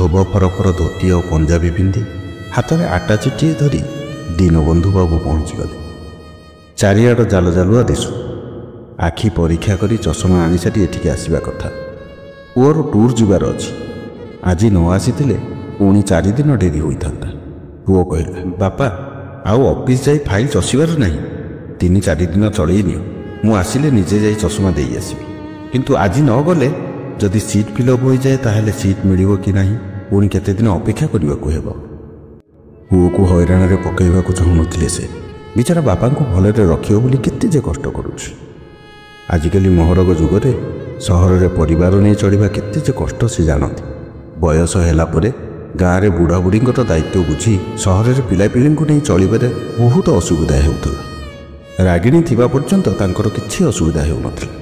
ଧୋବ ଫରଫର ଧୋତି ଆଉ ପଞ୍ଜାବୀ ପିନ୍ଧି ହାତରେ ଆଟା ଚିଠିଏ ଧରି ଦୀନବନ୍ଧୁ ବାବୁ ପହଞ୍ଚିଗଲେ। ଚାରିଆଡ଼ ଜାଲ ଜାଲୁଆ ଦିଶୁ। ଆଖି ପରୀକ୍ଷା କରି ଚଷମା ଆଣିସାରି ଏଠିକି ଆସିବା କଥା। ପୁଅର ଟୁର୍ ଯିବାର ଅଛି। ଆଜି ନ ଆସିଥିଲେ ପୁଣି 4 ଦିନ ଡେରି ହୋଇଥାନ୍ତା। ପୁଅ କହିଲା, ବାପା ଆଉ ଅଫିସ୍ ଯାଇ ଫାଇଲ୍ ଚଷିବାର ନାହିଁ। 3-4 ଦିନ ଚଳେଇ ନିଅ, ମୁଁ ଆସିଲେ ନିଜେ ଯାଇ ଚଷମା ଦେଇ ଆସିବି। କିନ୍ତୁ ଆଜି ନ ଗଲେ ଯଦି ସିଟ୍ ଫିଲ୍ଅପ୍ ହୋଇଯାଏ ତାହେଲେ ସିଟ୍ ମିଳିବ କି ନାହିଁ ପୁଣି କେତେ ଦିନ ଅପେକ୍ଷା କରିବାକୁ ହେବ। ପୁଅକୁ ହଇରାଣରେ ପକାଇବାକୁ ଚାହୁଁନଥିଲେ ସେ। ବିଚାରା ବାପାଙ୍କୁ ଭଲରେ ରଖିବ ବୋଲି କେତେ ଯେ କଷ୍ଟ କରୁଛି। ଆଜିକାଲି ମହରଗ ଯୁଗରେ ସହରରେ ପରିବାର ନେଇ ଚଳିବା କେତେ ଯେ କଷ୍ଟ ସେ ଜାଣନ୍ତି। ବୟସ ହେଲା ପରେ ଗାଁରେ ବୁଢ଼ାବୁଢ଼ୀଙ୍କର ଦାୟିତ୍ୱ ବୁଝି ସହରରେ ପିଲାପିଲିଙ୍କୁ ନେଇ ଚଳିବାରେ ବହୁତ ଅସୁବିଧା ହେଉଥିଲା। ରାଗିଣୀ ଥିବା ପର୍ଯ୍ୟନ୍ତ ତାଙ୍କର କିଛି ଅସୁବିଧା ହେଉନଥିଲା।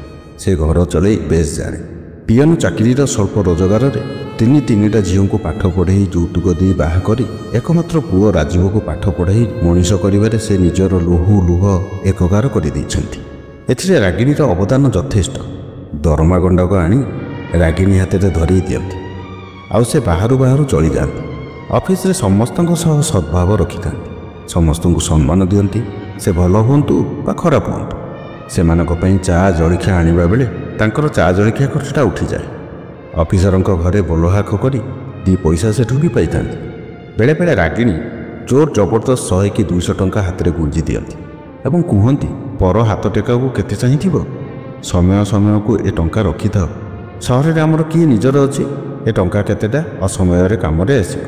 ସେ ଘର ଚଲେଇ ବେଶ ଜାଣେ। ପିଅନ ଚାକିରିର ସ୍ୱଳ୍ପ ରୋଜଗାରରେ 3ଟା ଝିଅଙ୍କୁ ପାଠ ପଢ଼େଇ ଯୌତୁକ ଦେଇ ବାହା କରି ଏକମାତ୍ର ପୁଅ ରାଜୀବକୁ ପାଠ ପଢ଼ାଇ ମଣିଷ କରିବାରେ ସେ ନିଜର ଲୁହ ଏକକାର କରିଦେଇଛନ୍ତି। ଏଥିରେ ରାଗିଣୀର ଅବଦାନ ଯଥେଷ୍ଟ। ଦରମା ଗଣ୍ଡାକ ଆଣି ରାଗିଣୀ ହାତରେ ଧରେଇ ଦିଅନ୍ତି, ଆଉ ସେ ବାହାରୁ ଚଳିଯାଆନ୍ତି। ଅଫିସରେ ସମସ୍ତଙ୍କ ସହ ସଦ୍ଭାବ ରଖିଥାନ୍ତି, ସମସ୍ତଙ୍କୁ ସମ୍ମାନ ଦିଅନ୍ତି। ସେ ଭଲ ହୁଅନ୍ତୁ ବା ଖରାପ ହୁଅନ୍ତୁ, ସେମାନଙ୍କ ପାଇଁ ଚା' ଜଳଖିଆ ଆଣିବା ବେଳେ ତାଙ୍କର ଚା' ଜଳଖିଆ ଖର୍ଚ୍ଚଟା ଉଠିଯାଏ। ଅଫିସରଙ୍କ ଘରେ ବୋଲହାକ କରି 2 ପଇସା ସେଠୁ ବି ପାଇଥାନ୍ତି। ବେଳେବେଳେ ରାଗିଣୀ ଜୋର ଜବରଦସ୍ତ 100 କି 200 ଟଙ୍କା ହାତରେ ଗୁଞ୍ଜି ଦିଅନ୍ତି ଏବଂ କୁହନ୍ତି, ପର ହାତ ଟେକାକୁ କେତେ ଚାହିଁଥିବ, ସମୟକୁ ଏ ଟଙ୍କା ରଖିଥାଅ। ସହରରେ ଆମର କିଏ ନିଜର ଅଛି, ଏ ଟଙ୍କା କେତେଟା ଅସମୟରେ କାମରେ ଆସିବ।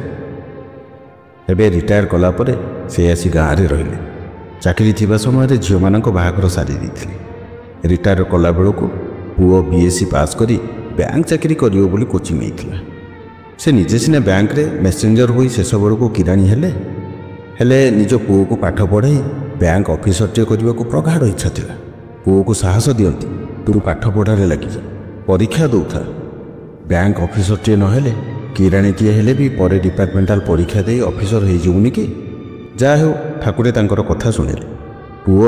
ଏବେ ରିଟାୟାର କଲା ପରେ ସେ ଆସି ଗାଁରେ ରହିଲେ। ଚାକିରି ଥିବା ସମୟରେ ଝିଅମାନଙ୍କ ବାହାଘର ସାରି ଦେଇଥିଲେ। ରିଟାୟାର କଲାବେଳକୁ ପୁଅ BSc ପାସ୍ କରି ବ୍ୟାଙ୍କ ଚାକିରି କରିବ ବୋଲି କୋଚିଂ ନେଇଥିଲା। ସେ ନିଜେ ସିନା ବ୍ୟାଙ୍କରେ ମେସେଞ୍ଜର ହୋଇ ଶେଷ ବେଳକୁ କିରାଣୀ ହେଲେ ନିଜ ପୁଅକୁ ପାଠ ପଢ଼ାଇ ବ୍ୟାଙ୍କ ଅଫିସରଟିଏ କରିବାକୁ ପ୍ରଗାଢ଼ ଇଚ୍ଛା ଥିଲା। ପୁଅକୁ ସାହସ ଦିଅନ୍ତି, ତୁ ପାଠ ପଢ଼ାରେ ଲାଗିଯା, ପରୀକ୍ଷା ଦେଉଥା। ବ୍ୟାଙ୍କ ଅଫିସରଟିଏ ନହେଲେ କିରାଣୀଟିଏ ହେଲେ ବି ପରେ ଡିପାର୍ଟମେଣ୍ଟାଲ ପରୀକ୍ଷା ଦେଇ ଅଫିସର ହେଇଯିବୁନି କି? ଯାହା ହେଉ ଠାକୁରେ ତାଙ୍କର କଥା ଶୁଣିଲେ। ପୁଅ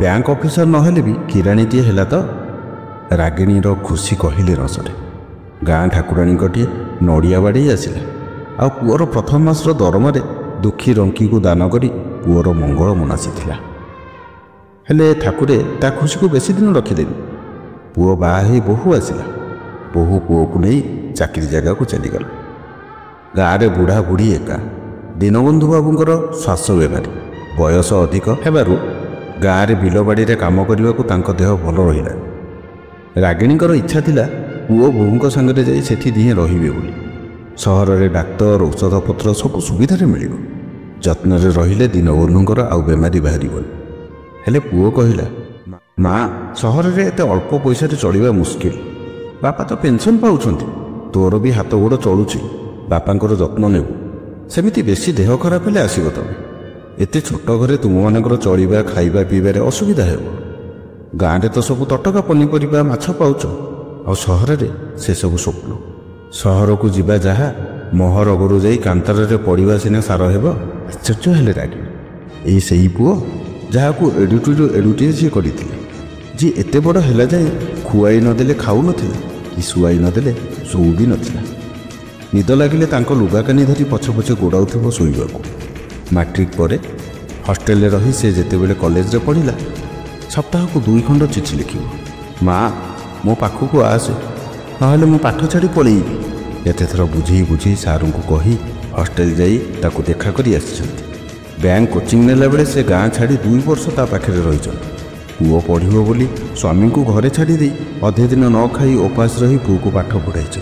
ବ୍ୟାଙ୍କ ଅଫିସର ନହେଲେ ବି କିରାଣୀଟିଏ ହେଲା ତ। ରାଗିଣୀର ଖୁସି କହିଲେ ନ ସରେ। ଗାଁ ଠାକୁରାଣୀଙ୍କଟିଏ ନଡ଼ିଆ ବାଡ଼େଇ ଆସିଲା, ଆଉ ପୁଅର ପ୍ରଥମ ମାସର ଦରମାରେ ଦୁଃଖୀ ରଙ୍କିକୁ ଦାନ କରି ପୁଅର ମଙ୍ଗଳ ମନାସିଥିଲା। ହେଲେ ଠାକୁରେ ତା ଖୁସିକୁ ବେଶୀ ଦିନ ରଖିଲେନି। ପୁଅ ବାହା ହେଇ ବୋହୂ ଆସିଲା। ବୋହୂ ପୁଅକୁ ନେଇ ଚାକିରି ଜାଗାକୁ ଚାଲିଗଲା। ଗାଁରେ ବୁଢ଼ା ବୁଢ଼ୀ ଏକା। ଦୀନବନ୍ଧୁ ବାବୁଙ୍କର ଶ୍ୱାସ ବେମାରୀ। ବୟସ ଅଧିକ ହେବାରୁ ଗାଁରେ ବିଲବାଡ଼ିରେ କାମ କରିବାକୁ ତାଙ୍କ ଦେହ ଭଲ ରହିଲା। ରାଗିଣୀଙ୍କର ଇଚ୍ଛା ଥିଲା ପୁଅ ବୋହୂଙ୍କ ସାଙ୍ଗରେ ଯାଇ ସେଠି ଦିହେଁ ରହିବେ ବୋଲି। ସହରରେ ଡାକ୍ତର, ଔଷଧପତ୍ର ସବୁ ସୁବିଧାରେ ମିଳିବ। ଯତ୍ନରେ ରହିଲେ ଦୀନବନ୍ଧୁଙ୍କର ଆଉ ବେମାରୀ ବାହାରିବନି। ହେଲେ ପୁଅ କହିଲା, ମା, ସହରରେ ଏତେ ଅଳ୍ପ ପଇସାରେ ଚଳିବା ମୁସ୍କିଲ। ବାପା ତ ପେନସନ୍ ପାଉଛନ୍ତି, ତୋର ବି ହାତ ଗୋଡ଼ ଚଳୁଛି, ବାପାଙ୍କର ଯତ୍ନ ନେବୁ। ସେମିତି ବେଶୀ ଦେହ ଖରାପ ହେଲେ ଆସିବ ତମେ। ଏତେ ଛୋଟ ଘରେ ତୁମମାନଙ୍କର ଚଳିବା ଖାଇବା ପିଇବାରେ ଅସୁବିଧା ହେବ। ଗାଁରେ ତ ସବୁ ତଟକା ପନିପରିବା ମାଛ ପାଉଛ, ଆଉ ସହରରେ ସେସବୁ ସ୍ୱପ୍ନ। ସହରକୁ ଯିବା ଯାହା, ମହରଗରୁ ଯାଇ କାନ୍ତାରରେ ପଡ଼ିବା ସିନା ସାର ହେବ। ଆଶ୍ଚର୍ଯ୍ୟ ହେଲେ ରାଗିଣୀ। ଏଇ ସେଇ ପୁଅ ଯାହାକୁ ଏଡୁଟିଏ ସିଏ କରିଥିଲେ, ଯିଏ ଏତେ ବଡ଼ ହେଲା ଯାଏ ଖୁଆଇ ନଦେଲେ ଖାଉନଥିଲା କି ଶୁଆଇ ନଦେଲେ ଶୋଉ ବି ନଥିଲା। ନିଦ ଲାଗିଲେ ତାଙ୍କ ଲୁଗାକାନି ଧରି ପଛେ ଗୋଡ଼ାଉଥିବ ଶୋଇବାକୁ। ମାଟ୍ରିକ ପରେ ହଷ୍ଟେଲରେ ରହି ସେ ଯେତେବେଳେ କଲେଜରେ ପଢ଼ିଲା, ସପ୍ତାହକୁ 2 ଖଣ୍ଡ ଚିଠି ଲେଖିବ, ମା, ମୋ ପାଖକୁ ଆସେ, ନହେଲେ ମୁଁ ପାଠ ଛାଡ଼ି ପଳେଇବି। ଏତେଥର ବୁଝେଇ ସାର୍ଙ୍କୁ କହି ହଷ୍ଟେଲ ଯାଇ ତାକୁ ଦେଖା କରି ଆସିଛନ୍ତି। ବ୍ୟାଙ୍କ କୋଚିଂ ନେଲାବେଳେ ସେ ଗାଁ ଛାଡ଼ି 2 ବର୍ଷ ତା ପାଖରେ ରହିଛନ୍ତି। ପୁଅ ପଢ଼ିବ ବୋଲି ସ୍ୱାମୀଙ୍କୁ ଘରେ ଛାଡ଼ି ଦେଇ ଅଧେ ଦିନ ନ ଖାଇ ଉପାସ ରହି ପୁଅକୁ ପାଠ ପଢ଼ାଇଛନ୍ତି।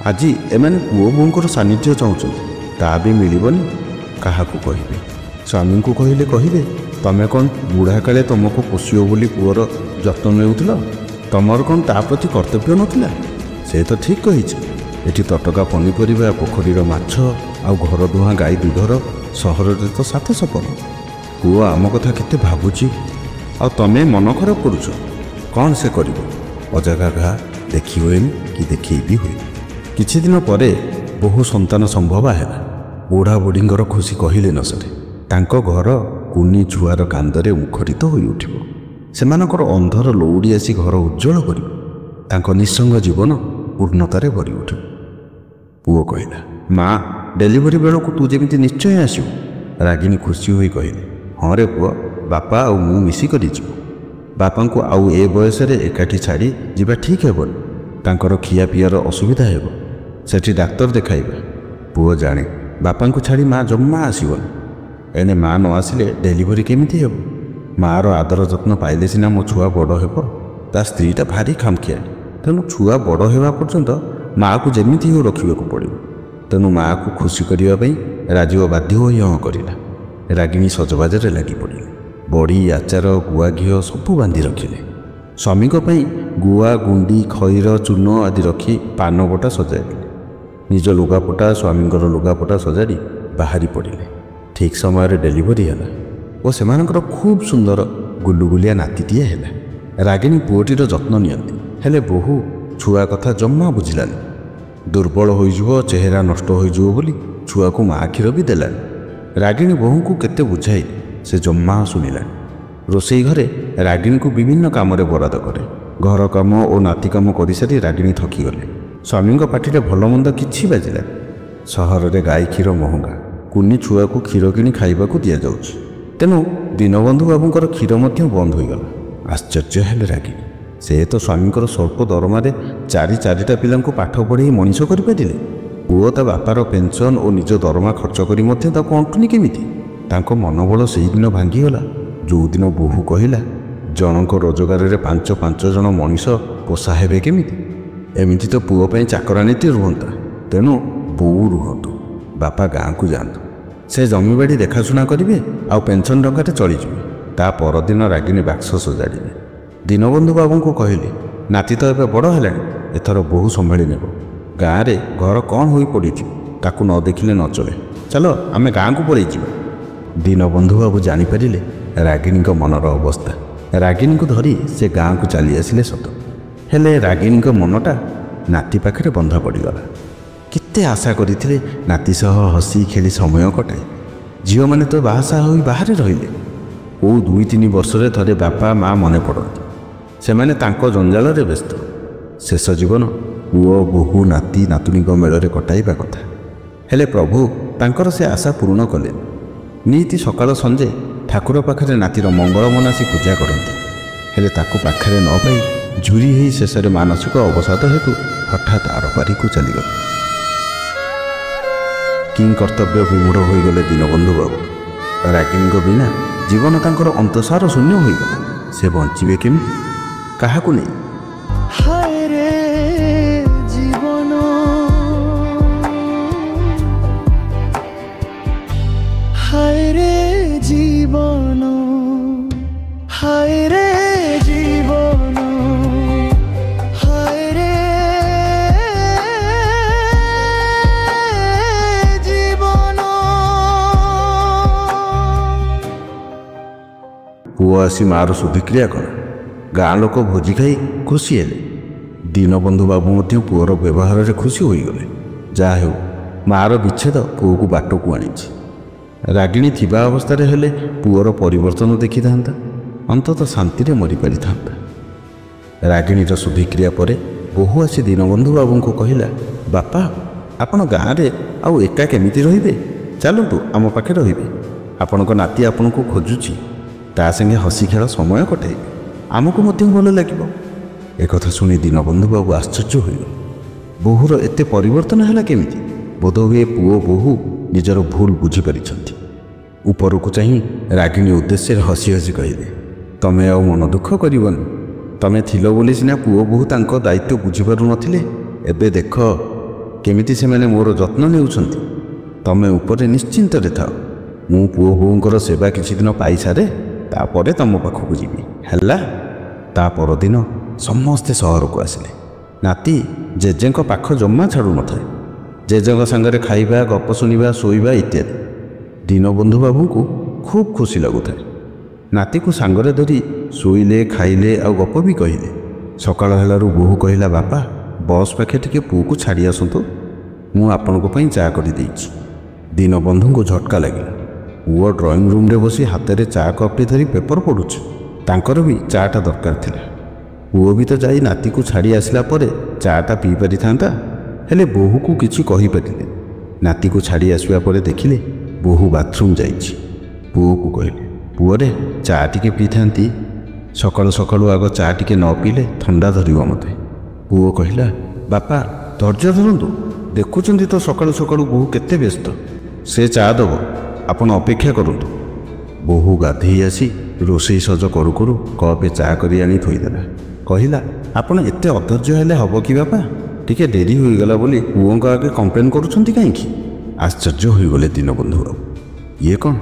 ଆଜି ଏମାନେ ପୁଅ ବୋଉଙ୍କର ସାନ୍ନିଧ୍ୟ ଚାହୁଁଛନ୍ତି, ତା ବି ମିଳିବନି। କାହାକୁ କହିବେ? ସ୍ୱାମୀଙ୍କୁ କହିବେ, ତମେ କ'ଣ ବୁଢ଼ାକାଳେ ତମକୁ ପୋଷିବ ବୋଲି ପୁଅର ଯତ୍ନ ନେଉଥିଲ? ତମର କ'ଣ ତା ପ୍ରତି କର୍ତ୍ତବ୍ୟ ନଥିଲା? ସେ ତ ଠିକ୍ କହିଛି। ଏଠି ତଟକା ପନିପରିବା, ପୋଖରୀର ମାଛ ଆଉ ଘର ଦୁହାଁ ଗାଈ ଦୁଧର, ସହରରେ ତ 7 ସପନ। ପୁଅ ଆମ କଥା କେତେ ଭାବୁଛି, ଆଉ ତମେ ମନ ଖରାପ କରୁଛ। କ'ଣ ସେ କରିବ? ଅଜାଗା ଘା ଦେଖି ହୁଏନି କି ଦେଖେଇ ବି ହୁଏନି। କିଛି ଦିନ ପରେ ବହୁ ସନ୍ତାନ ସମ୍ଭବା ହେଲା। ବୁଢ଼ା ବୁଢ଼ୀଙ୍କର ଖୁସି କହିଲେ ନ ସରେ। ତାଙ୍କ ଘର କୁନି ଛୁଆର କାନ୍ଦରେ ମୁଖରିତ ହୋଇ ଉଠିବ। ସେମାନଙ୍କର ଅନ୍ଧର ଲଉଡ଼ି ଆସି ଘର ଉଜ୍ଜଳ କରିବ। ତାଙ୍କ ନିଃସଙ୍ଗ ଜୀବନ ପୂର୍ଣ୍ଣତାରେ ଭରି ଉଠିବ। ପୁଅ କହିଲା, ମା ଡେଲିଭରି ବେଳକୁ ତୁ ଯେମିତି ନିଶ୍ଚୟ ଆସିବୁ। ରାଗିଣୀ ଖୁସି ହୋଇ କହିଲେ, ହଁ ରେ ପୁଅ, ବାପା ଆଉ ମୁଁ ମିଶିକରି ଯିବୁ। ବାପାଙ୍କୁ ଆଉ ଏ ବୟସରେ ଏକାଠି ଛାଡ଼ି ଯିବା ଠିକ୍ ହେବନି। ତାଙ୍କର ଖିଆପିଆର ଅସୁବିଧା ହେବ। ସେଠି ଡାକ୍ତର ଦେଖାଇବା। ପୁଅ ଜାଣେ ବାପାଙ୍କୁ ଛାଡ଼ି ମା ଜମା ଆସିବନି। ଏଣେ ମା ନ ଆସିଲେ ଡେଲିଭରି କେମିତି ହେବ? ମାଆର ଆଦର ଯତ୍ନ ପାଇଲେ ସିନା ମୋ ଛୁଆ ବଡ଼ ହେବ। ତା ସ୍ତ୍ରୀଟା ଭାରି ଖାମଖିଆଲି। ତେଣୁ ଛୁଆ ବଡ଼ ହେବା ପର୍ଯ୍ୟନ୍ତ ମାଆକୁ ଯେମିତି ହେଉ ରଖିବାକୁ ପଡ଼ିବ। ତେଣୁ ମାଆକୁ ଖୁସି କରିବା ପାଇଁ ରାଜୀବ ବାଧ୍ୟ ହୋଇ ହଁ କରିଲା। ରାଗିଣୀ ସଜବାଜରେ ଲାଗି ପଡ଼ିଲେ। ବଡ଼ି, ଆଚାର, ଗୁଆ ଘିଅ ସବୁ ବାନ୍ଧି ରଖିଲେ। ସ୍ୱାମୀଙ୍କ ପାଇଁ ଗୁଆ, ଗୁଣ୍ଡି, ଖଇର, ଚୂନ ଆଦି ରଖି ପାନ ବଟା ସଜାଇଲେ। ନିଜ ଲୁଗାପଟା, ସ୍ୱାମୀଙ୍କର ଲୁଗାପଟା ସଜାଡ଼ି ବାହାରି ପଡ଼ିଲେ। ଠିକ୍ ସମୟରେ ଡେଲିଭରି ହେଲା ଓ ସେମାନଙ୍କର ଖୁବ୍ ସୁନ୍ଦର ଗୁଲୁଗୁଲିଆ ନାତିଟିଏ ହେଲା। ରାଗିଣୀ ପୁଅଟିର ଯତ୍ନ ନିଅନ୍ତି, ହେଲେ ବୋହୂ ଛୁଆ କଥା ଜମା ବୁଝିଲାନି। ଦୁର୍ବଳ ହୋଇଯିବ, ଚେହେରା ନଷ୍ଟ ହୋଇଯିବ ବୋଲି ଛୁଆକୁ ମା କ୍ଷୀର ବି ଦେଲାନି। ରାଗିଣୀ ବୋହୂଙ୍କୁ କେତେ ବୁଝାଇଲେ, ସେ ଜମା ଶୁଣିଲାନି। ରୋଷେଇ ଘରେ ରାଗିଣୀକୁ ବିଭିନ୍ନ କାମରେ ବରାଦ କରେ। ଘର କାମ ଓ ନାତି କାମ କରିସାରି ରାଗିଣୀ ଥକିଗଲେ। ସ୍ୱାମୀଙ୍କ ପାଟିରେ ଭଲ ମନ୍ଦ କିଛି ବାଜିଲାନି। ସହରରେ ଗାଈ କ୍ଷୀର ମହଙ୍ଗା, କୁନି ଛୁଆକୁ କ୍ଷୀର କିଣି ଖାଇବାକୁ ଦିଆଯାଉଛି। ତେଣୁ ଦୀନବନ୍ଧୁ ବାବୁଙ୍କର କ୍ଷୀର ମଧ୍ୟ ବନ୍ଦ ହୋଇଗଲା। ଆଶ୍ଚର୍ଯ୍ୟ ହେଲେ ରାଗିଣୀ। ସେ ତ ସ୍ୱାମୀଙ୍କର ସ୍ୱଳ୍ପ ଦରମାରେ ଚାରିଟା ପିଲାଙ୍କୁ ପାଠ ପଢ଼େଇ ମଣିଷ କରିପାରିଲେ। ପୁଅ ତା ବାପାର ପେନ୍ସନ୍ ଓ ନିଜ ଦରମା ଖର୍ଚ୍ଚ କରି ମଧ୍ୟ ତାକୁ ଅଣ୍ଟୁନି କେମିତି? ତାଙ୍କ ମନୋବଳ ସେହିଦିନ ଭାଙ୍ଗିଗଲା ଯେଉଁଦିନ ବୋହୂ କହିଲା, ଜଣଙ୍କ ରୋଜଗାରରେ ପାଞ୍ଚ ଜଣ ମଣିଷ ପୋଷା ହେବେ କେମିତି? ଏମିତି ତ ପୁଅ ପାଇଁ ଚାକରାନୀତି ରୁହନ୍ତା। ତେଣୁ ବୋଉ ରୁହନ୍ତୁ, ବାପା ଗାଁକୁ ଯାଆନ୍ତୁ। ସେ ଜମିବାଡ଼ି ଦେଖାଶୁଣା କରିବେ ଆଉ ପେନ୍ସନ୍ ଟଙ୍କାରେ ଚଳିଯିବେ। ତା ପରଦିନ ରାଗିଣୀ ବାକ୍ସ ସଜାଡ଼ିଲେ। ଦୀନବନ୍ଧୁ ବାବୁଙ୍କୁ କହିଲେ, ନାତି ତ ଏବେ ବଡ଼ ହେଲାଣି, ଏଥର ବୋହୂ ସମ୍ଭାଳି ନେବ। ଗାଁରେ ଘର କ'ଣ ହୋଇ ପଡ଼ିଛି, ତାକୁ ନ ଦେଖିଲେ ନ ଚଳେ। ଚାଲ ଆମେ ଗାଁକୁ ପଳାଇଯିବା। ଦୀନବନ୍ଧୁ ବାବୁ ଜାଣିପାରିଲେ ରାଗିଣୀଙ୍କ ମନର ଅବସ୍ଥା। ରାଗିଣୀଙ୍କୁ ଧରି ସେ ଗାଁକୁ ଚାଲି ଆସିଲେ ସତ, ହେଲେ ରାଗିଣୀଙ୍କ ମନଟା ନାତି ପାଖରେ ବନ୍ଧା ପଡ଼ିଗଲା। କେତେ ଆଶା କରିଥିଲେ ନାତି ସହ ହସି ଖେଳି ସମୟ କଟାଏ। ଝିଅମାନେ ତ ବାହାସାହା ହୋଇ ବାହାରେ ରହିଲେ। କେଉଁ 2-3 ବର୍ଷରେ ଥରେ ବାପା ମା ମନେ ପଡ଼ନ୍ତି। ସେମାନେ ତାଙ୍କ ଜଞ୍ଜାଳରେ ବ୍ୟସ୍ତ। ଶେଷ ଜୀବନ ପୁଅ, ବୋହୂ, ନାତି ନାତୁଣୀଙ୍କ ମେଳରେ କଟାଇବା କଥା। ହେଲେ ପ୍ରଭୁ ତାଙ୍କର ସେ ଆଶା ପୂରଣ କଲେନି। ନିତି ସକାଳ ସଞ୍ଜେ ଠାକୁର ପାଖରେ ନାତିର ମଙ୍ଗଳ ମନାସି ପୂଜା କରନ୍ତି। ହେଲେ ତାକୁ ପାଖରେ ନ ପାଇ ଝୁରି ହୋଇ ଶେଷରେ ମାନସିକ ଅବସାଦ ହେତୁ ହଠାତ୍ ଆରପାରିକୁ ଚାଲିଗଲେ। କି କର୍ତ୍ତବ୍ୟ ବିମୂଢ଼ ହୋଇଗଲେ ଦୀନବନ୍ଧୁ ବାବୁ। ରାଗିଣୀଙ୍କ ବିନା ଜୀବନ ତାଙ୍କର ଅନ୍ତସାର ଶୂନ୍ୟ ହୋଇଗଲା। ସେ ବଞ୍ଚିବେ କେମିତି, କାହାକୁ ନେଇ? ହାୟ ରେ ଜୀବନ, ହାୟ ରେ ଜୀବନ, ହାୟ ରେ ଜୀବନ, ହାୟ ରେ ଜୀବନ। ପୁଅ ଆସି ମାଆର ଶୁଦ୍ଧିକ୍ରିୟା କଲା। ଗାଁ ଲୋକ ଭୋଜି ଖାଇ ଖୁସି ହେଲେ। ଦୀନବନ୍ଧୁ ବାବୁ ମଧ୍ୟ ପୁଅର ବ୍ୟବହାରରେ ଖୁସି ହୋଇଗଲେ। ଯାହା ହେଉ ମାଆର ବିଚ୍ଛେଦ ପୁଅକୁ ବାଟକୁ ଆଣିଛି। ରାଗିଣୀ ଥିବା ଅବସ୍ଥାରେ ହେଲେ ପୁଅର ପରିବର୍ତ୍ତନ ଦେଖିଥାନ୍ତା, ଅନ୍ତତଃ ଶାନ୍ତିରେ ମରିପାରିଥାନ୍ତା। ରାଗିଣୀର ଶୁଦ୍ଧିକ୍ରିୟା ପରେ ବୋହୂ ଆସି ଦୀନବନ୍ଧୁ ବାବୁଙ୍କୁ କହିଲା, ବାପା ଆପଣ ଗାଁରେ ଆଉ ଏକା କେମିତି ରହିବେ? ଚାଲନ୍ତୁ ଆମ ପାଖେ ରହିବେ। ଆପଣଙ୍କ ନାତି ଆପଣଙ୍କୁ ଖୋଜୁଛି। ତା ସାଙ୍ଗେ ହସି ଖେଳ ସମୟ କଟାଇବେ। ଆମକୁ ମଧ୍ୟ ଭଲ ଲାଗିବ। ଏକଥା ଶୁଣି ଦୀନବନ୍ଧୁ ବାବୁ ଆଶ୍ଚର୍ଯ୍ୟ ହୋଇଗଲେ। ବୋହୂର ଏତେ ପରିବର୍ତ୍ତନ ହେଲା କେମିତି? ବୋଧହୁଏ ପୁଅ ବୋହୂ ନିଜର ଭୁଲ ବୁଝିପାରିଛନ୍ତି। ଉପରକୁ ଚାହିଁ ରାଗିଣୀ ଉଦ୍ଦେଶ୍ୟରେ ହସି ହସି କହିଲେ, ତମେ ଆଉ ମନ ଦୁଃଖ କରିବନି। ତମେ ଥିଲ ବୋଲି ସିନା ପୁଅ ବୋହୂ ତାଙ୍କ ଦାୟିତ୍ୱ ବୁଝିପାରୁନଥିଲେ। ଏବେ ଦେଖ କେମିତି ସେମାନେ ମୋର ଯତ୍ନ ନେଉଛନ୍ତି। ତମେ ଉପରେ ନିଶ୍ଚିନ୍ତରେ ଥାଅ। ମୁଁ ପୁଅ ବୋହୂଙ୍କର ସେବା କିଛି ଦିନ ପାଇସାରେ, ତାପରେ ତମ ପାଖକୁ ଯିବି, ହେଲା? ତା ପରଦିନ ସମସ୍ତେ ସହରକୁ ଆସିଲେ। ନାତି ଜେଜେଙ୍କ ପାଖ ଜମା ଛାଡ଼ୁନଥାଏ। ଜେଜେଙ୍କ ସାଙ୍ଗରେ ଖାଇବା, ଗପ ଶୁଣିବା, ଶୋଇବା ଇତ୍ୟାଦି। ଦୀନବନ୍ଧୁ ବାବୁଙ୍କୁ ଖୁବ୍ ଖୁସି ଲାଗୁଥାଏ। ନାତିକୁ ସାଙ୍ଗରେ ଧରି ଶୋଇଲେ, ଖାଇଲେ ଆଉ ଗପ ବି କହିଲେ। ସକାଳ ହେଲାରୁ ବୋହୂ କହିଲା, ବାପା ବସ୍ ପାଖେ ଟିକେ ପୁଅକୁ ଛାଡ଼ି ଆସନ୍ତୁ, ମୁଁ ଆପଣଙ୍କ ପାଇଁ ଚା କରିଦେଇଛି। ଦୀନବନ୍ଧୁଙ୍କୁ ଝଟକା ଲାଗିଲା। ପୁଅ ଡ୍ରଇଂ ରୁମ୍ରେ ବସି ହାତରେ ଚା କପ୍ଟି ଧରି ପେପର ପଢ଼ୁଛି। ତାଙ୍କର ବି ଚା'ଟା ଦରକାର ଥିଲା। ପୁଅ ବି ତ ଯାଇ ନାତିକୁ ଛାଡ଼ି ଆସିଲା ପରେ ଚା'ଟା ପିଇ ପାରିଥାନ୍ତା। ହେଲେ ବୋହୂକୁ କିଛି କହିପାରିଲେ। ନାତିକୁ ଛାଡ଼ି ଆସିବା ପରେ ଦେଖିଲେ ବୋହୂ ବାଥରୁମ୍ ଯାଇଛି। ପୁଅକୁ କହିଲେ, ପୁଅରେ ଚା ଟିକେ ପିଇଥାନ୍ତି। ସକାଳୁ ସକାଳୁ ଆଗ ଚା ଟିକେ ନ ପିଇଲେ ଥଣ୍ଡା ଧରିବ ମୋତେ। ପୁଅ କହିଲା, ବାପା ଧୈର୍ଯ୍ୟ ଧରନ୍ତୁ, ଦେଖୁଛନ୍ତି ତ ସକାଳୁ ସକାଳୁ ବୋହୂ କେତେ ବ୍ୟସ୍ତ। ସେ ଚା ଦେବ, ଆପଣ ଅପେକ୍ଷା କରନ୍ତୁ। ବୋହୂ ଗାଧେଇ ଆସି ରୋଷେଇ ସଜ କରୁ କରୁ କପେ ଚା କରି ଆଣି ଥୋଇଦେଲା। କହିଲା, ଆପଣ ଏତେ ଅଧୈର୍ଯ୍ୟ ହେଲେ ହେବ କି ବାପା? ଟିକେ ଡେରି ହୋଇଗଲା ବୋଲି ପୁଅଙ୍କ ଆଗେ କମ୍ପ୍ଲେନ୍ କରୁଛନ୍ତି କାହିଁକି? ଆଶ୍ଚର୍ଯ୍ୟ ହୋଇଗଲେ ଦୀନବନ୍ଧୁ ବାବୁ। ଇଏ କ'ଣ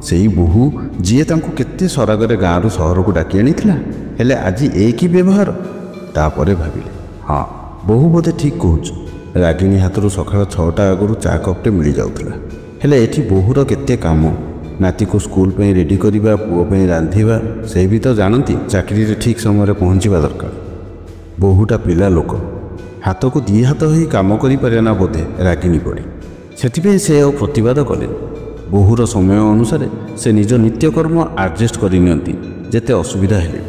ସେଇ ବୋହୂ ଯିଏ ତାଙ୍କୁ କେତେ ସରାଗରେ ଗାଁରୁ ସହରକୁ ଡାକି ଆଣିଥିଲା, ହେଲେ ଆଜି ଏ କି ବ୍ୟବହାର? ତାପରେ ଭାବିଲେ, ହଁ ବୋହୂ ବୋଧେ ଠିକ୍ କହୁଛି। ରାଗିଣୀ ହାତରୁ ସକାଳ 6ଟା ଆଗରୁ ଚା କପ୍ଟେ ମିଳିଯାଉଥିଲା। ହେଲେ ଏଠି ବୋହୂର କେତେ କାମ, ନାତିକୁ ସ୍କୁଲ ପାଇଁ ରେଡ଼ି କରିବା, ପୁଅ ପାଇଁ ରାନ୍ଧିବା। ସେ ବି ତ ଜାଣନ୍ତି ଚାକିରିରେ ଠିକ୍ ସମୟରେ ପହଞ୍ଚିବା ଦରକାର। ବୋହୂଟା ପିଲା ଲୋକ, ହାତକୁ 2 ହାତ ହୋଇ କାମ କରିପାରେ ନା ବୋଧେ ରାଗିଣୀ ପଡ଼ି। ସେଥିପାଇଁ ସେ ଆଉ ପ୍ରତିବାଦ କଲେନି। ବୋହୂର ସମୟ ଅନୁସାରେ ସେ ନିଜ ନିତ୍ୟକର୍ମ ଆଡ଼ଜଷ୍ଟ କରିନିଅନ୍ତି ଯେତେ ଅସୁବିଧା ହେଲେ।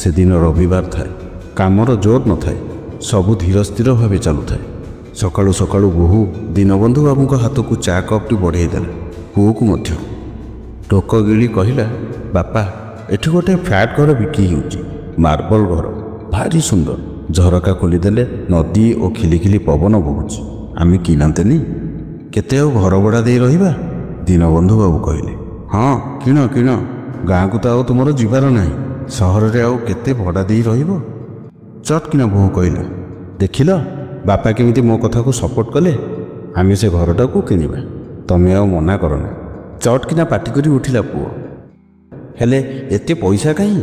ସେଦିନ ରବିବାର ଥାଏ, କାମର ଜୋର ନଥାଏ, ସବୁ ଧୀର ସ୍ଥିର ଭାବେ ଚାଲୁଥାଏ। ସକାଳୁ ସକାଳୁ ବୋହୂ ଦୀନବନ୍ଧୁ ବାବୁଙ୍କ ହାତକୁ ଚା କପ୍ଟି ବଢ଼େଇ ଦେଲା। ପୁଅକୁ ମଧ୍ୟ ଟୋକ ଗିଳି କହିଲା, ବାପା ଏଠି ଗୋଟେ ଫ୍ଲାଟ୍ ଘର ବିକ୍ରି ହେଉଛି, ମାର୍ବଲ ଘର, ଭାରି ସୁନ୍ଦର। ଝରକା ଖୋଲିଦେଲେ ନଦୀ ଓ ଖିଲିଖିଲି ପବନ ବହୁଛି। ଆମେ କିଣନ୍ତେନି? କେତେ ଆଉ ଘର ଭଡ଼ା ଦେଇ ରହିବା? ଦୀନବନ୍ଧୁ ବାବୁ କହିଲେ, ହଁ କିଣ କିଣ, ଗାଁକୁ ତ ଆଉ ତୁମର ଯିବାର ନାହିଁ, ସହରରେ ଆଉ କେତେ ଭଡ଼ା ଦେଇ ରହିବ? ଚଟ୍ କିନା ବୋହୂ କହିଲା, ଦେଖିଲ ବାପା କେମିତି ମୋ କଥାକୁ ସପୋର୍ଟ କଲେ। ଆମେ ସେ ଘରଟାକୁ କିଣିବା, ତମେ ଆଉ ମନା କର ନା। ଚଟ୍ କିନା ପାଟି କରି ଉଠିଲା ପୁଅ। ହେଲେ ଏତେ ପଇସା କାହିଁ?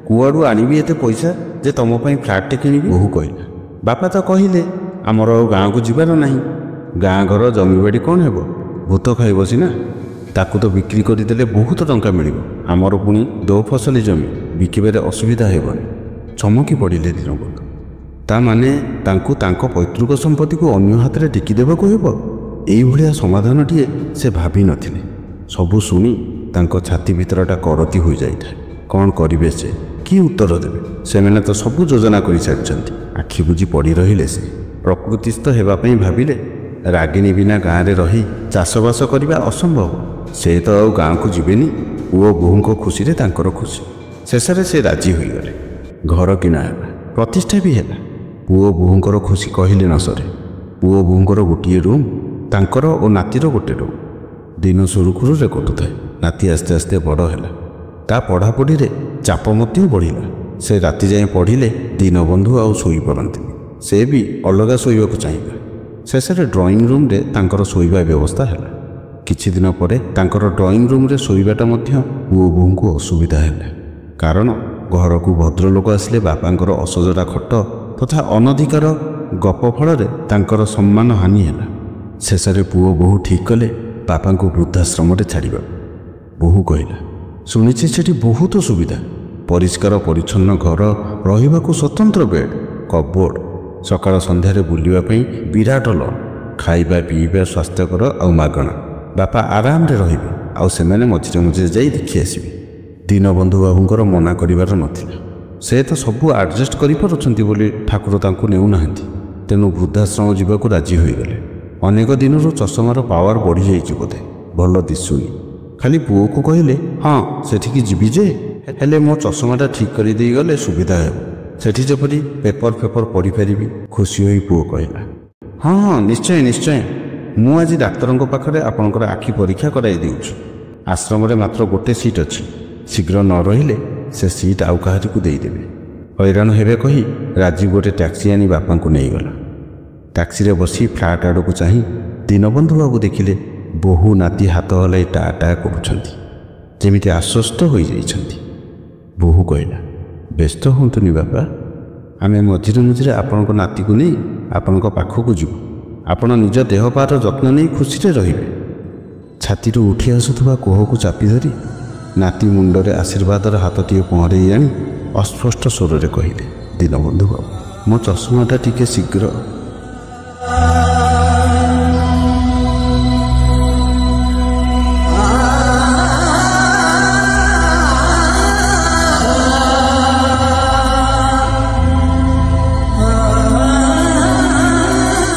କୁଆଡ଼ୁ ଆଣିବି ଏତେ ପଇସା ଯେ ତମ ପାଇଁ ଫ୍ଲାଟ୍ଟେ କିଣିବି? ବୋହୂ କହିଲା, ବାପା ତ କହିଲେ ଆମର ଆଉ ଗାଁକୁ ଯିବାର ନାହିଁ। ଗାଁ ଘର ଜମିବାଡ଼ି କ'ଣ ହେବ? ଭୂତ ଖାଇବ ସିନା। ତାକୁ ତ ବିକ୍ରି କରିଦେଲେ ବହୁତ ଟଙ୍କା ମିଳିବ। ଆମର ପୁଣି 2 ଫସଲି ଜମି, ବିକିବାରେ ଅସୁବିଧା ହେବନି। ଚମକି ପଡ଼ିଲେ ଦୀନବନ୍ଧୁ। ତା ମାନେ ତାଙ୍କୁ ତାଙ୍କ ପୈତୃକ ସମ୍ପତ୍ତିକୁ ଅନ୍ୟ ହାତରେ ଟେକି ଦେବାକୁ ହେବ? ଏଇଭଳିଆ ସମାଧାନଟିଏ ସେ ଭାବିନଥିଲେ। ସବୁ ଶୁଣି ତାଙ୍କ ଛାତି ଭିତରଟା କରତି ହୋଇଯାଇଥାଏ। କ'ଣ କରିବେ ସେ? କି ଉତ୍ତର ଦେବେ? ସେମାନେ ତ ସବୁ ଯୋଜନା କରିସାରିଛନ୍ତି। ଆଖି ବୁଜି ପଡ଼ି ରହିଲେ ସେ। ପ୍ରକୃତିସ୍ଥ ହେବା ପାଇଁ ଭାବିଲେ ରାଗିଣୀ ବିନା ଗାଁରେ ରହି ଚାଷବାସ କରିବା ଅସମ୍ଭବ। ସେ ତ ଆଉ ଗାଁକୁ ଯିବେନି। ପୁଅ ବୋହୂଙ୍କ ଖୁସିରେ ତାଙ୍କର ଖୁସି। ଶେଷରେ ସେ ରାଜି ହୋଇଗଲେ। ଘର କିଣା ହେଲା, ପ୍ରତିଷ୍ଠା ବି ହେଲା। ପୁଅ ବୋହୂଙ୍କର ଖୁସି କହିଲେ ନ ସରେ। ପୁଅ ବୋହୂଙ୍କର ଗୋଟିଏ ରୁମ୍, ତାଙ୍କର ଓ ନାତିର ଗୋଟେ ରୁମ୍। ଦିନ ସୁରୁଖୁରୁରେ କଟୁଥାଏ। ନାତି ଆସ୍ତେ ଆସ୍ତେ ବଡ଼ ହେଲା। ତା ପଢ଼ାପଢ଼ିରେ ଚାପ ମଧ୍ୟ ବଢ଼ିଲା। ସେ ରାତି ଯାଏଁ ପଢ଼ିଲେ ଦୀନବନ୍ଧୁ ଆଉ ଶୋଇପାରନ୍ତିନି। ସେ ବି ଅଲଗା ଶୋଇବାକୁ ଚାହିଁବେ। ଶେଷରେ ଡ୍ରଇଂ ରୁମ୍ରେ ତାଙ୍କର ଶୋଇବା ବ୍ୟବସ୍ଥା ହେଲା। କିଛି ଦିନ ପରେ ତାଙ୍କର ଡ୍ରଇଂ ରୁମ୍ରେ ଶୋଇବାଟା ମଧ୍ୟ ପୁଅ ବୋହୂଙ୍କୁ ଅସୁବିଧା ହେଲା। କାରଣ ଘରକୁ ଭଦ୍ରଲୋକ ଆସିଲେ ବାପାଙ୍କର ଅସଜଡ଼ା ଖଟ ତଥା ଅନଧିକାର ଗପ ଫଳରେ ତାଙ୍କର ସମ୍ମାନ ହାନି ହେଲା। ଶେଷରେ ପୁଅ ବୋହୂ ଠିକ୍ କଲେ ବାପାଙ୍କୁ ବୃଦ୍ଧାଶ୍ରମରେ ଛାଡ଼ିବାକୁ। ବୋହୂ କହିଲା, ଶୁଣିଛି ସେଠି ବହୁତ ସୁବିଧା, ପରିଷ୍କାର ପରିଚ୍ଛନ୍ନ ଘର, ରହିବାକୁ ସ୍ୱତନ୍ତ୍ର ବେଡ୍, କପବୋର୍ଡ଼, ସକାଳ ସନ୍ଧ୍ୟାରେ ବୁଲିବା ପାଇଁ ବିରାଟ ଲନ୍, ଖାଇବା ପିଇବା ସ୍ୱାସ୍ଥ୍ୟକର ଆଉ ମାଗଣା। ବାପା ଆରାମରେ ରହିବେ, ଆଉ ସେମାନେ ମଝିରେ ମଝିରେ ଯାଇ ଦେଖି ଆସିବେ। ଦୀନବନ୍ଧୁ ବାବୁଙ୍କର ମନା କରିବାର ନଥିଲା। ସେ ତ ସବୁ ଆଡ଼ଜଷ୍ଟ କରିପାରୁଛନ୍ତି ବୋଲି ଠାକୁର ତାଙ୍କୁ ନେଉନାହାନ୍ତି। ତେଣୁ ବୃଦ୍ଧାଶ୍ରମ ଯିବାକୁ ରାଜି ହୋଇଗଲେ। ଅନେକ ଦିନରୁ ଚଷମାର ପାୱାର ବଢ଼ିଯାଇଛି ବୋଧେ, ଭଲ ଦିଶୁନି। ଖାଲି ପୁଅକୁ କହିଲେ, ହଁ ସେଠିକି ଯିବି ଯେ, ହେଲେ ମୋ ଚଷମାଟା ଠିକ୍ କରିଦେଇଗଲେ ସୁବିଧା ହେବ। ସେଠି ଯେପରି ପେପର ପଢ଼ିପାରିବି। ଖୁସି ହୋଇ ପୁଅ କହିଲା, ହଁ ହଁ ନିଶ୍ଚୟ ନିଶ୍ଚୟ, ମୁଁ ଆଜି ଡାକ୍ତରଙ୍କ ପାଖରେ ଆପଣଙ୍କର ଆଖି ପରୀକ୍ଷା କରାଇ ଦେଉଛି। ଆଶ୍ରମରେ ମାତ୍ର ଗୋଟେ ସିଟ୍ ଅଛି। ଶୀଘ୍ର ନ ରହିଲେ ସେ ସିଟ୍ ଆଉ କାହାରିକୁ ଦେଇଦେବେ। ହଇରାଣ ହେବେ କହି ରାଜୀବ ଗୋଟେ ଟ୍ୟାକ୍ସି ଆଣି ବାପାଙ୍କୁ ନେଇଗଲା। ଟ୍ୟାକ୍ସିରେ ବସି ଫ୍ଲାଟ୍ ଆଡ଼କୁ ଚାହିଁ ଦୀନବନ୍ଧୁ ବାବୁ ଦେଖିଲେ ବୋହୂ ନାତି ହାତ ହଲାଇ ଟା ଟା କରୁଛନ୍ତି, ଯେମିତି ଆଶ୍ୱସ୍ତ ହୋଇଯାଇଛନ୍ତି। ବୋହୂ କହିଲା, ବ୍ୟସ୍ତ ହୁଅନ୍ତୁନି ବାପା, ଆମେ ମଝିରେ ମଝିରେ ଆପଣଙ୍କ ନାତିକୁ ନେଇ ଆପଣଙ୍କ ପାଖକୁ ଯିବୁ। ଆପଣ ନିଜ ଦେହ ପାର ଯତ୍ନ ନେଇ ଖୁସିରେ ରହିବେ। ଛାତିରୁ ଉଠି ଆସୁଥିବା କୋହକୁ ଚାପି ଧରି ନାତି ମୁଣ୍ଡରେ ଆଶୀର୍ବାଦର ହାତଟିଏ ପହଁରେଇ ଆଣି ଅସ୍ପଷ୍ଟ ସ୍ୱରରେ କହିଲେ, ଦୀନବନ୍ଧୁ ବାବୁ, ମୋ ଚଷମାଟା ଟିକେ ଶୀଘ୍ର।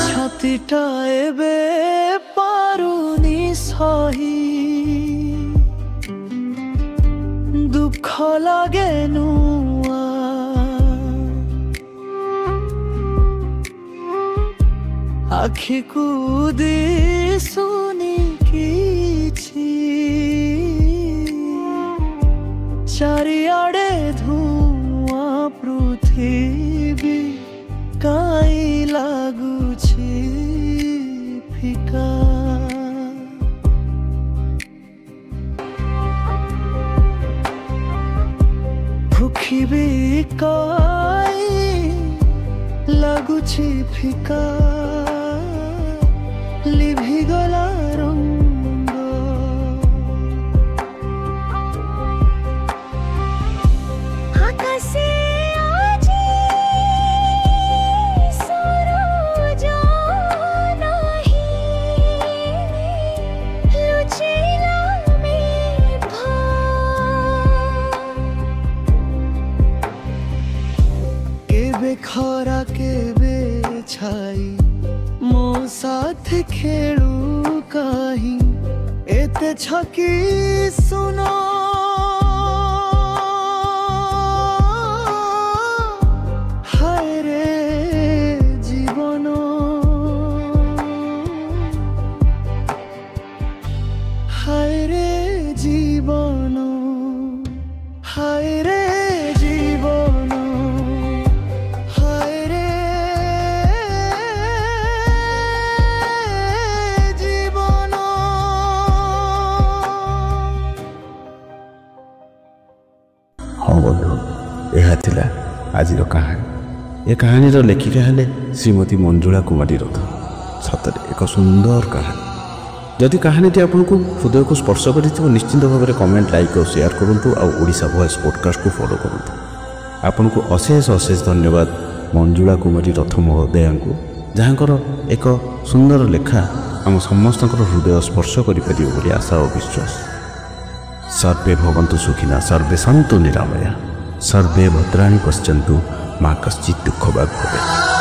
ছাতিটা এবে পার आखिकु दिसुनी किछि चारिआडे धुआं पृथिवी काई लागुछि फिका पृथिवी काई लागुछि फिका लिभिगला रंग आकाशे आजी सूरज नाही लुचिला मेघ केबे खरा केबे छाई मो साथ खेलू कहीं एते छकी सुनो हाय रे जीवन हाय रे जीवन हाय रे जीवन हाय रे जीवन। हाँ बंधु यह थिला आजिर कहानी ए कहानी लेखिका हेले श्रीमती मंजुला कुमारी रथ सतरे एक सुंदर कहानी जदि कहानी आपको हृदय को स्पर्श कर निश्चित भाव में कमेंट लाइक और शेयर करूँ आ ओडिशा वॉइस पॉडकास्ट को फॉलो करूँ आपन को अशेष अशेष धन्यवाद मंजुला कुमारी रथ महोदया को जहाँकर एक सुंदर लेखा आम समस्त हृदय स्पर्श कर आशा और विश्वास। सर्वे भवन्तु सुखिना सर्वे सन्तु निरामया सर्वे भद्राणि पश्यन्तु मा कश्चित् दुःखभाग् भवेत्।